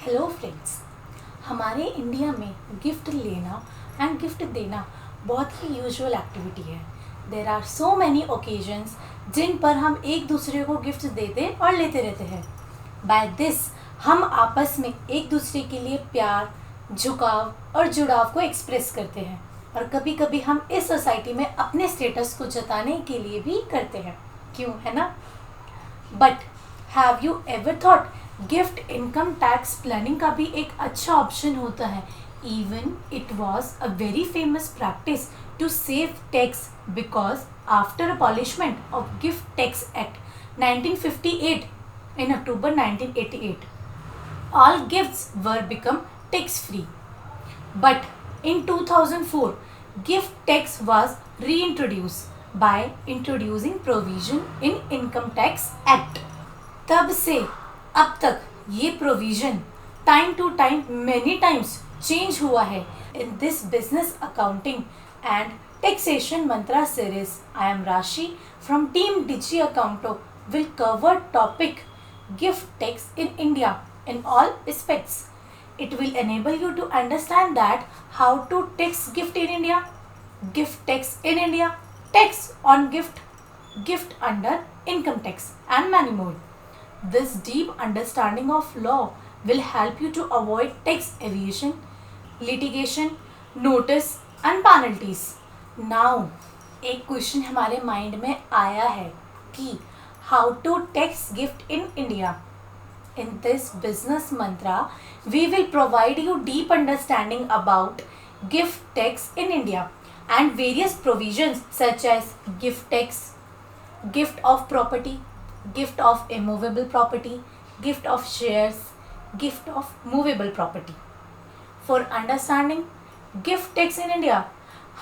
Hello friends. हमारे India में gift लेना एंड गिफ्ट देना बहुत ही यूजुअल एक्टिविटी है। There are so many occasions जिन पर हम एक दूसरे को गिफ्ट देते और लेते रहते हैं। बाय दिस हम आपस में एक दूसरे के लिए प्यार, झुकाव और जुड़ाव को एक्सप्रेस करते हैं और कभी कभी हम इस सोसाइटी में अपने स्टेटस को जताने के लिए भी करते हैं, क्यों, है ना? But have you ever thought gift income tax planning का भी एक अच्छा ऑप्शन होता है। Even it was a very famous practice to save tax because after abolishment of gift tax act 1958 in October 1988, all gifts were become tax free. But in 2004, gift tax was reintroduced by introducing provision in Income Tax Act. तब से अब तक ये provision time to time many times change हुआ है। In this business accounting and taxation mantra series, I am Rashi from team DigiAccounto will cover topic gift tax in India in all aspects. It will enable you to understand that how to tax gift in India, gift tax in India, tax on gift, gift under income tax and many more. This deep understanding of law will help you to avoid tax evasion, litigation, notice and penalties. Now, एक question हमारे mind में आया है कि how to tax gift in India. In this business mantra, we will provide you deep understanding about gift tax in India and various provisions such as gift tax, gift of property, gift of immovable property, gift of shares, gift of movable property. For understanding gift tax in India,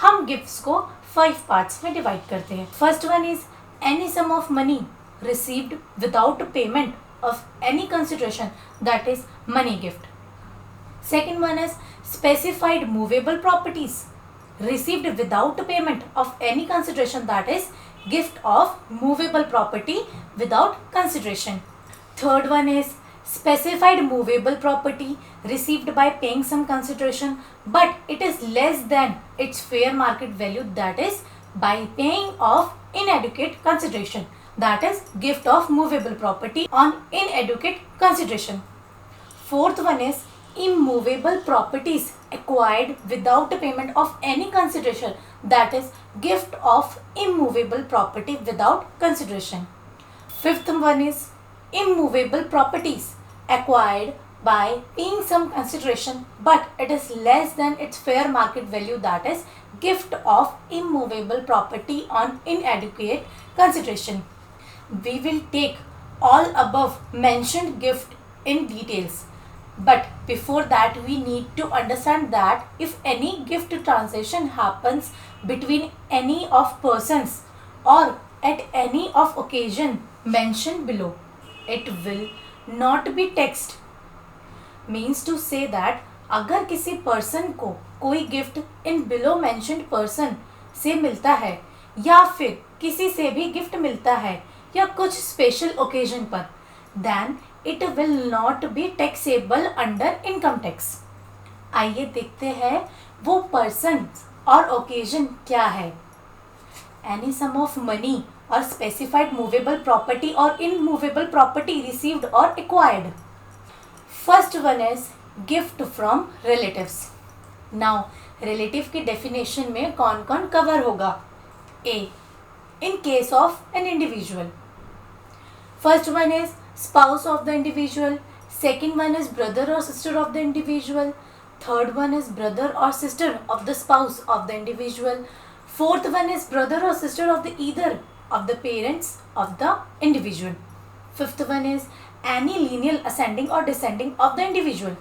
हम gifts को 5 parts में divide करते हैं. First one is any sum of money received without payment of any consideration, that is money gift. Second one is specified movable properties received without payment of any consideration, that is gift of movable property without consideration. Third one is specified movable property received by paying some consideration but it is less than its fair market value, that is by paying of inadequate consideration, that is gift of movable property on inadequate consideration. Fourth one is immovable properties acquired without payment of any consideration, that is gift of immovable property without consideration. Fifth one is immovable properties acquired by paying some consideration but it is less than its fair market value, that is gift of immovable property on inadequate consideration. We will take all above mentioned gift in details, but before that we need to understand that if any gift transaction happens between any of persons or at any of occasion mentioned below, it will not be taxed. Means to say that अगर किसी person को कोई gift in below mentioned person से मिलता है या फिर किसी से भी गिफ्ट मिलता है या कुछ स्पेशल ओकेजन पर, then it will not be taxable under income tax. आइए देखते हैं वो पर्सन और ओकेजन क्या है. एनी सम ऑफ मनी और स्पेसिफाइड मूवेबल प्रॉपर्टी और इनमूवेबल प्रॉपर्टी रिसीव्ड और acquired. First one is gift from relatives. Now relative की डेफिनेशन में कौन कौन कवर होगा. ए, in case of an individual. First one is spouse of the individual. Second one is brother or sister of the individual. Third one is brother or sister of the spouse of the individual. Fourth one is brother or sister of the either of the parents of the individual. Fifth one is any lineal ascending or descending of the individual.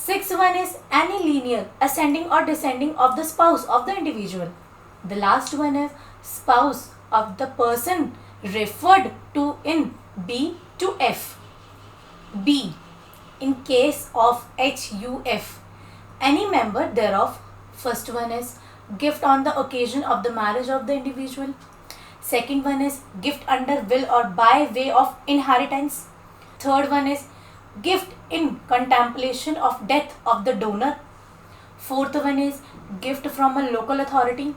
Sixth one is any linear ascending or descending of the spouse of the individual. The last one is spouse of the person referred to in B to F. B, in case of HUF, any member thereof. First one is gift on the occasion of the marriage of the individual. Second one is gift under will or by way of inheritance. Third one is gift in contemplation of death of the donor. Fourth one is gift from a local authority.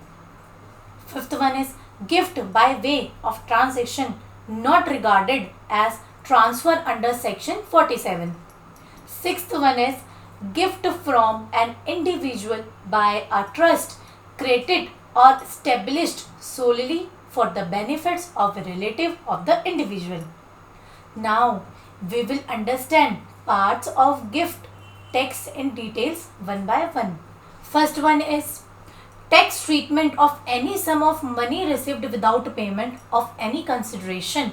Fifth one is gift by way of transaction not regarded as transfer under section 47. Sixth one is gift from an individual by a trust created or established solely for the benefits of a relative of the individual. Now we will understand parts of gift text in details one by one. First one is tax treatment of any sum of money received without payment of any consideration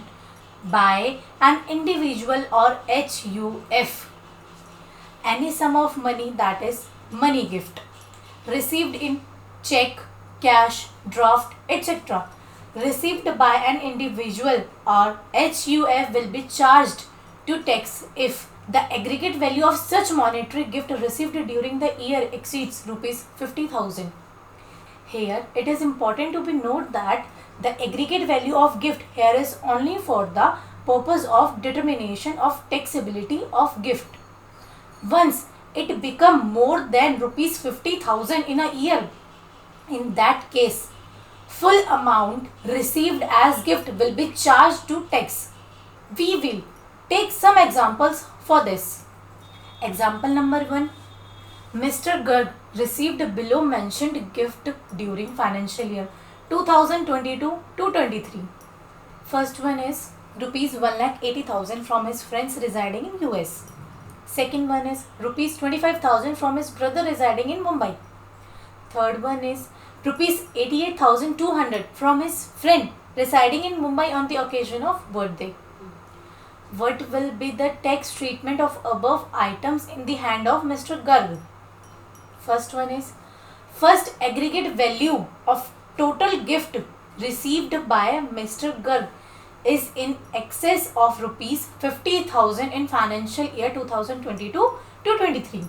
by an individual or HUF. Any sum of money, that is money gift, received in check, cash, draft, etc., received by an individual or HUF will be charged to tax if the aggregate value of such monetary gift received during the year exceeds rupees 50,000. Here it is important to be note that the aggregate value of gift here is only for the purpose of determination of taxability of gift. Once it become more than rupees 50,000 in a year, in that case full amount received as gift will be charged to tax. We will take some examples for this. Example number 1. Mr. Garg received below mentioned gift during financial year 2022 to 23. First one is rupees 1,80,000 from his friends residing in US. Second one is rupees 25,000 from his brother residing in Mumbai. Third one is rupees 88,200 from his friend residing in Mumbai on the occasion of birthday. What will be the tax treatment of above items in the hand of Mr. Garg? First one is first aggregate value of total gift received by Mr. Garg is in excess of rupees 50,000 in financial year 2022 to 23.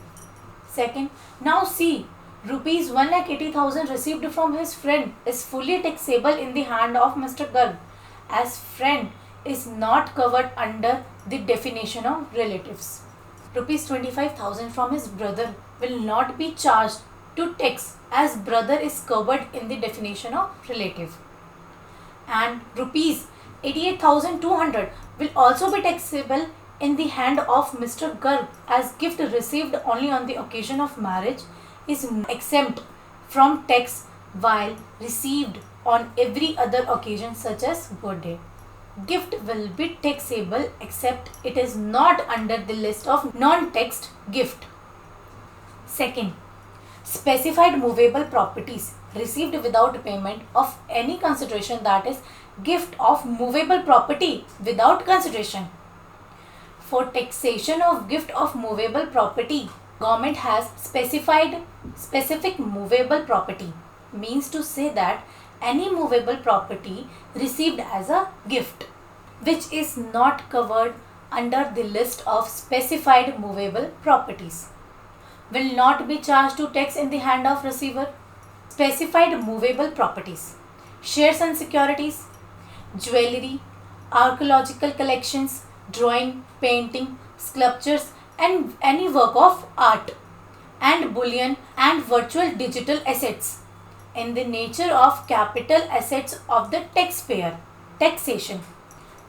Second, now see, rupees 1,80,000 received from his friend is fully taxable in the hand of Mr. Garg, as friend is not covered under the definition of relatives. Rupees 25,000 from his brother will not be charged to tax, as brother is covered in the definition of relative. And rupees 88,200 will also be taxable in the hand of Mr. Garg, as gift received only on the occasion of marriage is exempt from tax while received on every other occasion such as birthday. Gift will be taxable except it is not under the list of non-taxed gift. Second, specified movable properties received without payment of any consideration, that is gift of movable property without consideration. For taxation of gift of movable property, government has specified specific movable property, means to say that any movable property received as a gift which is not covered under the list of specified movable properties will not be charged to tax in the hand of receiver. Specified movable properties: shares and securities, jewelry, archaeological collections, drawing, painting, sculptures and any work of art, and bullion and virtual digital assets in the nature of capital assets of the taxpayer. Taxation: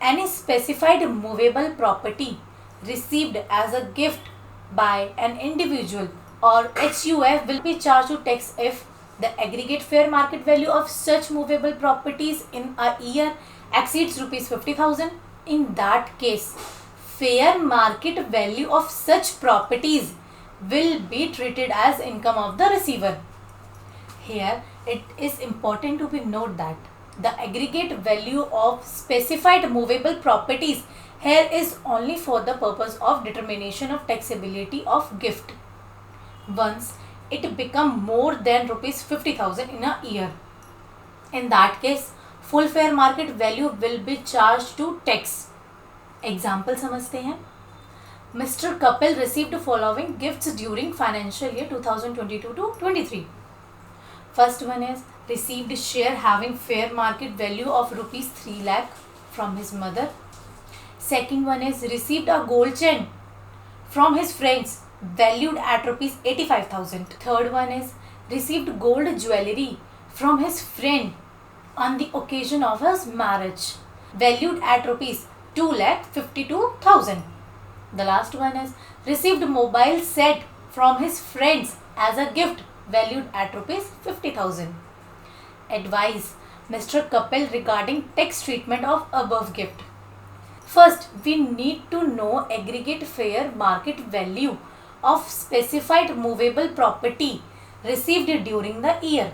any specified movable property received as a gift by an individual or HUF will be charged to tax if the aggregate fair market value of such movable properties in a year exceeds rupees 50,000. In that case, fair market value of such properties will be treated as income of the receiver. Here it is important to be note that the aggregate value of specified movable properties here is only for the purpose of determination of taxability of gift once it become more than rupees 50,000 in a year. In that case, full fair market value will be charged to tax. Example समझते हैं. Mr. Kapil received following gifts during financial year 2022 to 23. First one is received share having fair market value of rupees 3 lakh from his mother. Second one is received a gold chain from his friends valued at rupees 85,000. Third one is received gold jewelry from his friend on the occasion of his marriage valued at rupees 2,52,000. The last one is received mobile set from his friends as a gift valued at rupees 50,000. Advise Mr. Kapil regarding tax treatment of above gift. First, we need to know aggregate fair market value of specified movable property received during the year.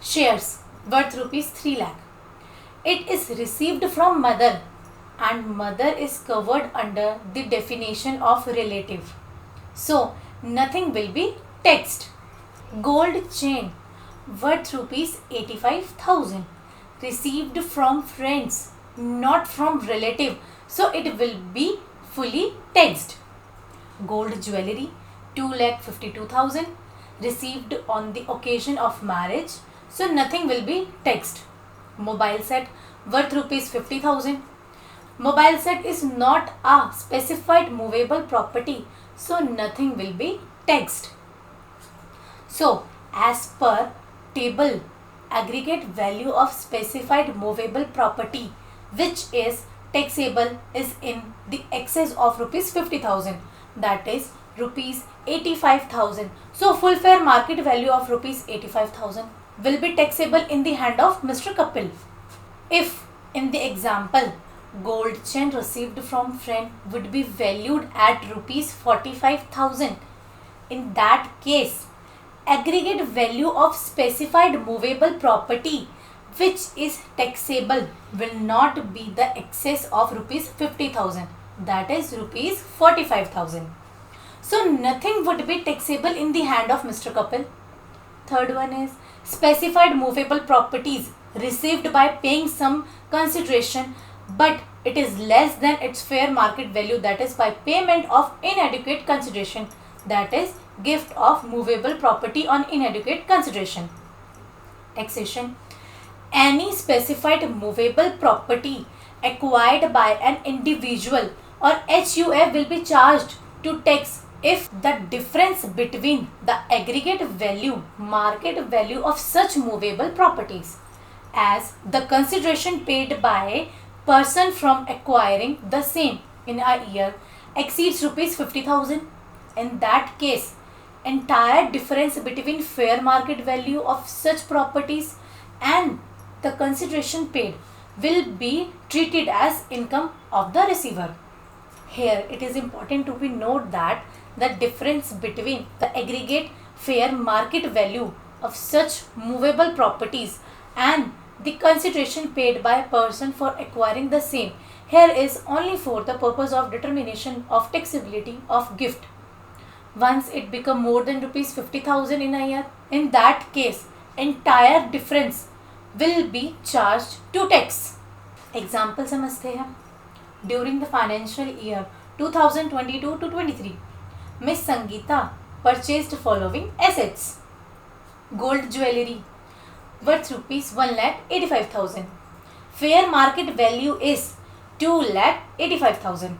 Shares worth rupees 3 lakh. It is received from mother and mother is covered under the definition of relative. So, nothing will be taxed. Gold chain worth rupees 85,000 received from friends, not from relative, so it will be fully taxed. Gold jewelry 2,52,000 received on the occasion of marriage, so nothing will be taxed. Mobile set worth rupees 50,000. Mobile set is not a specified movable property, so nothing will be taxed. So, as per table, aggregate value of specified movable property which is taxable is in the excess of rupees 50,000, that is rupees 85,000. So, full fair market value of rupees 85,000 will be taxable in the hand of Mr. Kapil. If in the example gold chain received from friend would be valued at rupees 45,000, in that case aggregate value of specified movable property which is taxable will not be the excess of rupees 50,000, that is rupees 45,000. So nothing would be taxable in the hand of Mr. Kapil. Third one is specified movable properties received by paying some consideration but it is less than its fair market value, that is by payment of inadequate consideration, that is gift of movable property on inadequate consideration. Taxation. Any specified movable property acquired by an individual or HUF will be charged to tax if the difference between the aggregate value, market value of such movable properties as the consideration paid by a person from acquiring the same in a year exceeds rupees 50,000. In that case, entire difference between fair market value of such properties and the consideration paid will be treated as income of the receiver. Here it is important to be note that the difference between the aggregate fair market value of such movable properties and the consideration paid by a person for acquiring the same here is only for the purpose of determination of taxability of gift. Once it become more than rupees 50,000 in a year, in that case entire difference will be charged to tax. Example समझते हैं. During the financial year 2022 to 23, Miss Sangeeta purchased following assets: gold jewelry worth rupees 1,85,000. Fair market value is 2,85,000.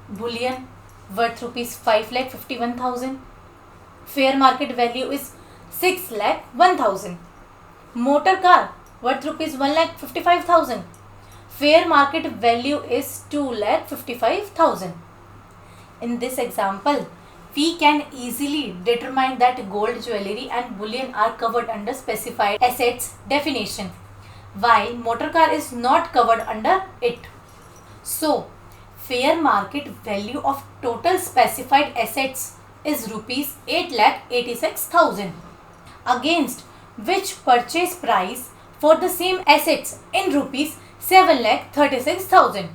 Bullion worth rupees 5,51,000. Fair market value is 6,01,000. Motor car worth rupees 1,55,000. Fair market value is 2,55,000. In this example, we can easily determine that gold jewelry and bullion are covered under specified assets definition, while motor car is not covered under it. So, fair market value of total specified assets is rupees 8,86,000, against which purchase price for the same assets in rupees 7,36,000.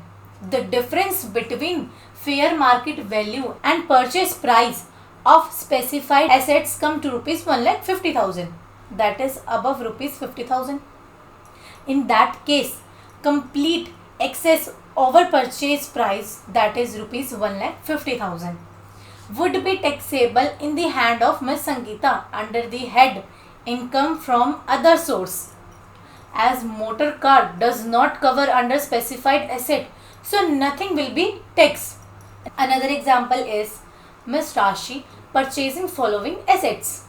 The difference between fair market value and purchase price of specified assets come to rupees 1,50,000, that is above rupees 50,000. In that case, complete excess over purchase price, that is rupees 1,50,000, would be taxable in the hand of Ms. Sangeeta under the head income from other source. As motor car does not cover under specified asset, so nothing will be taxed. Another example is Ms. Rashi purchasing following assets.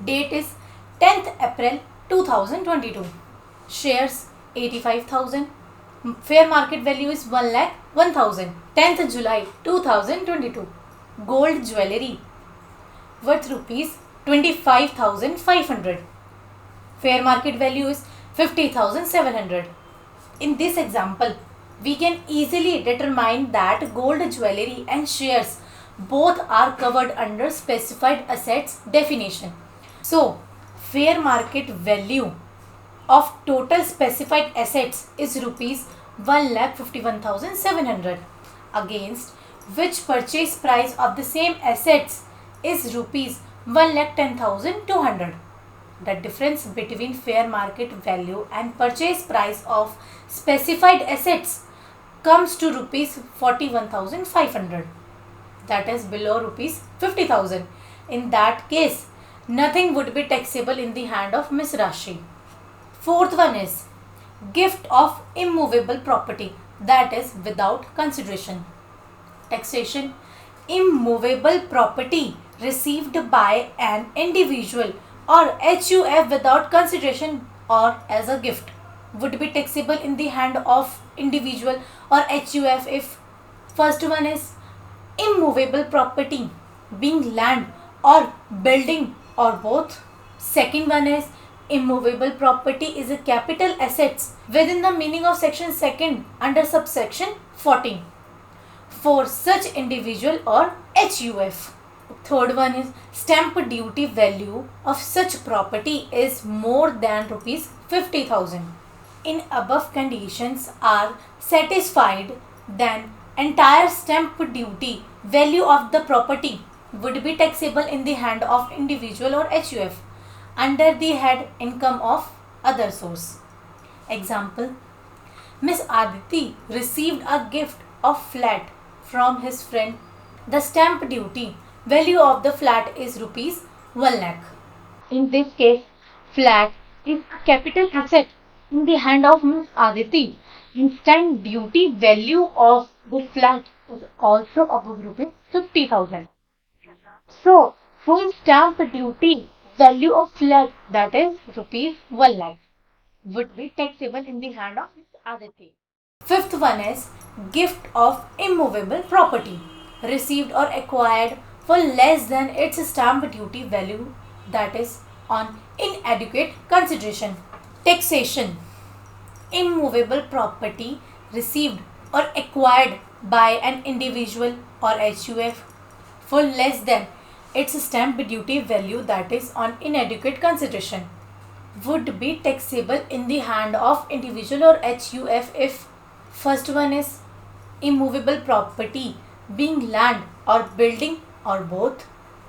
Date is 10th April 2022. Shares 85,000. Fair market value is 1,01,000. 10th July 2022. Gold jewellery worth rupees 25,500. Fair market value is 50,700. In this example, we can easily determine that gold jewellery and shares both are covered under specified assets definition. So, fair market value of total specified assets is rupees 1,51,700, against which purchase price of the same assets is rupees 1,10,200. The difference between fair market value and purchase price of specified assets comes to rupees 41,500, that is below rupees 50,000. In that case, nothing would be taxable in the hand of Ms. Rashi. Fourth one is gift of immovable property, that is without consideration. Taxation. Immovable property received by an individual or HUF without consideration or as a gift would be taxable in the hand of individual or HUF if first one is immovable property being land or building or both. Second one is immovable property is a capital assets within the meaning of section 2nd under subsection 14 for such individual or HUF. Third one is stamp duty value of such property is more than rupees 50,000. In above conditions are satisfied, then entire stamp duty value of the property would be taxable in the hand of individual or HUF under the head income of other source. Example: Miss Aditi received a gift of flat from his friend. The stamp duty value of the flat is rupees 1 lakh. In this case, flat is a capital asset in the hand of Miss Aditi. And stamp duty value of the flat is also above rupees 50,000. So, full stamp duty value of flat, that is rupees 1 lakh, would be taxable in the hand of Miss Aditi. Fifth one is gift of immovable property received or acquired for less than its stamp duty value, that is on inadequate consideration. Taxation. Immovable property received or acquired by an individual or HUF for less than its stamp duty value, that is on inadequate consideration, would be taxable in the hand of individual or HUF if first one is immovable property being land or building or both.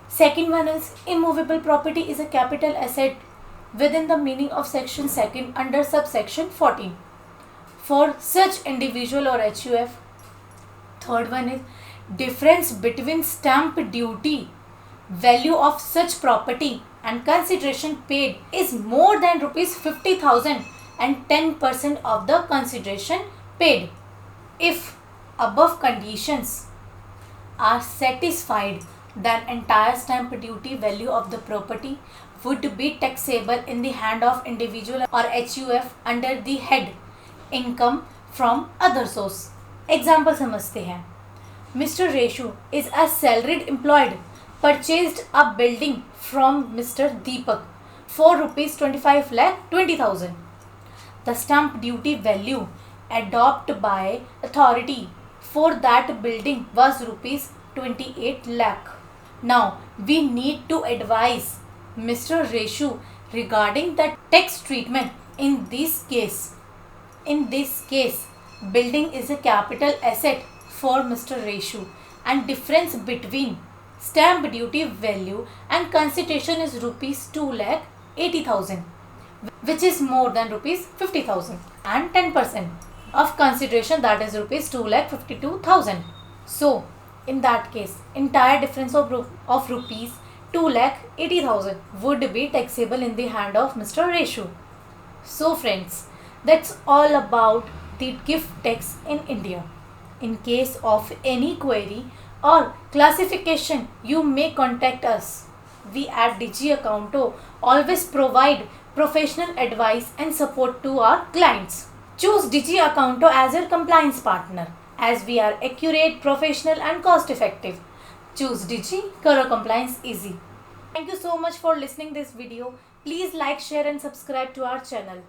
Second one is immovable property is a capital asset within the meaning of section 2nd under subsection 14 for such individual or HUF. Third one is difference between stamp duty value of such property and consideration paid is more than rupees 50,000 and 10% of the consideration paid. If above conditions are satisfied, then entire stamp duty value of the property would be taxable in the hand of individual or HUF under the head income from other source. Example समझते हैं. Mr. Reshu is a salaried employed purchased a building from Mr. Deepak for rupees 25,20,000. The stamp duty value adopted by authority for that building was rupees 28 lakh. Now we need to advise Mr. Reshu regarding the tax treatment in this case. In this case, building is a capital asset for Mr. Reshu and difference between stamp duty value and consideration is rupees 2,80,000, which is more than rupees 50,000, and 10% of consideration, that is rupees 2,52,000. So in that case, entire difference of rupees 2,80,000 would be taxable in the hand of Mr. Reshu. So friends, that's all about the gift tax in India. In case of any query, or classification, you may contact us. We at Digi Accounto always provide professional advice and support to our clients. Choose Digi Accounto as your compliance partner as we are accurate, professional and cost effective. Choose Digi, karo compliance easy. Thank you so much for listening this video. Please like, share and subscribe to our channel.